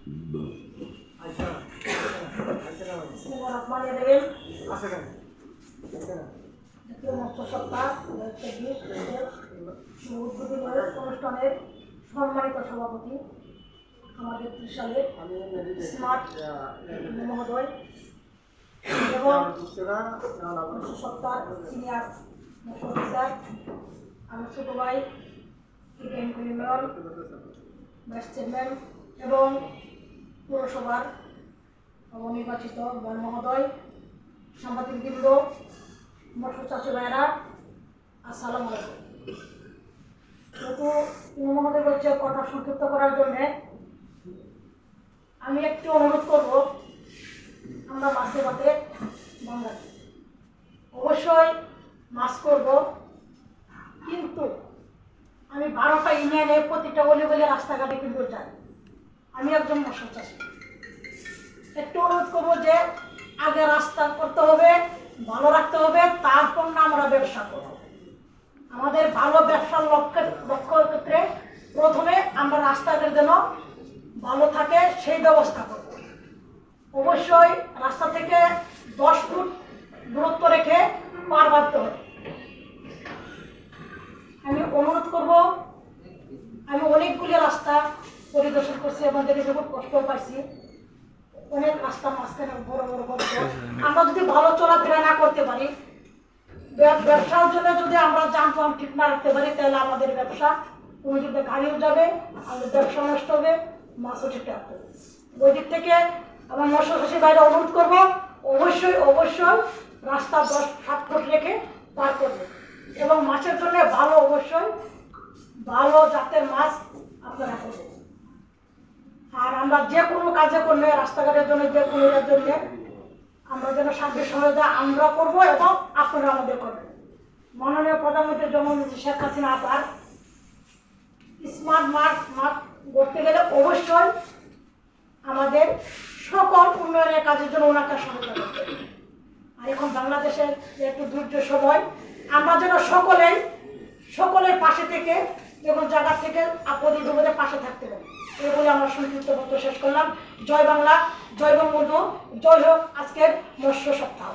অনুষ্ঠানের সম্মানিত সভাপতি আমাদের ত্রিশালের স্মার্ট মহোদয় এবং সপ্তাহ সিনিয়র অফিসার আমার ছোট ভাই মেয়র ভাইস চেয়ারম্যান এবং পৌরসভার নবনির্বাচিত মেয়র মহোদয়, সাংবাদিকবৃন্দ, মৎস্য চাষি ভাইয়েরা, আসসালামু আলাইকুম। যেহেতু মহোদয় বলছে কথা সংক্ষিপ্ত করার জন্যে আমি একটু অনুরোধ করব, আমরা মাছে ভাতে বাঙালি, অবশ্যই মাছ করব, কিন্তু আমি 12টা ইউনিয়নে প্রতিটা অলি গলি রাস্তাঘাটে কিন্তু যাই। আমি একজন মৎস্য চাষি, একটু অনুরোধ করবো যে আগে রাস্তা করতে হবে, ভালো রাখতে হবে, তারপর না আমরা ব্যবসা করব। আমাদের ভালো ব্যবসার লক্ষ্য ক্ষেত্রে প্রথমে আমরা রাস্তাঘাট যেন ভালো থাকে সেই ব্যবস্থা করব। অবশ্যই রাস্তা থেকে 10 ফুট দূরত্ব রেখে পার বাঁধতে হবে। আমি অনুরোধ করব, আমি অনেকগুলি রাস্তা পরিদর্শন করছি এবং দেখে খুব কষ্ট পাইছি। অনেক রাস্তা মাঝখানে বড় বড় গর্ত, আমরা যদি ভালো চলাফেরা না করতে পারি, ব্যবসার জন্য যদি আমরা যানবাহন ঠিক না রাখতে পারি, তাহলে আমাদের ব্যবসা কোনো দিকে গাড়িও যাবে, আমাদের ব্যবসা নষ্ট হবে, মাছও ঠিক রাখতে হবে। ওই দিক থেকে আমার মৎস্য চাষির বাইরে অনুরোধ করব, অবশ্যই অবশ্যই রাস্তা 10-7 ফুট রেখে পার করবে এবং মাছের জন্য ভালো, অবশ্যই ভালো জাতের মাছ আপনারা করবেন। আর আমরা যে কোনো কাজে করলে, রাস্তাঘাটের জন্য, যে কোনো এর জন্য আমরা যেন সার্বিক সহায়তা আমরা করবো এবং আপনারা আমাদের করবেন। মাননীয় প্রধানমন্ত্রী জননেত্রী শেখ হাসিনা আবার স্মার্ট মাঠ করতে গেলে অবশ্যই আমাদের সকল উন্নয়নের কাজের জন্য ওনাকে সহায়তা করতে হবে। আর এখন বাংলাদেশের একটু দুর্যোগ সময়, আমরা যেন সকলের পাশে থেকে, যখন জায়গা থেকে আপদে বিপদে পাশে থাকতে পারি। এই বলে আমার সংক্ষিপ্ত বক্তব্য শেষ করলাম। জয় বাংলা, জয় বঙ্গবন্ধু, জয় হোক আজকের মৎস্য সপ্তাহ।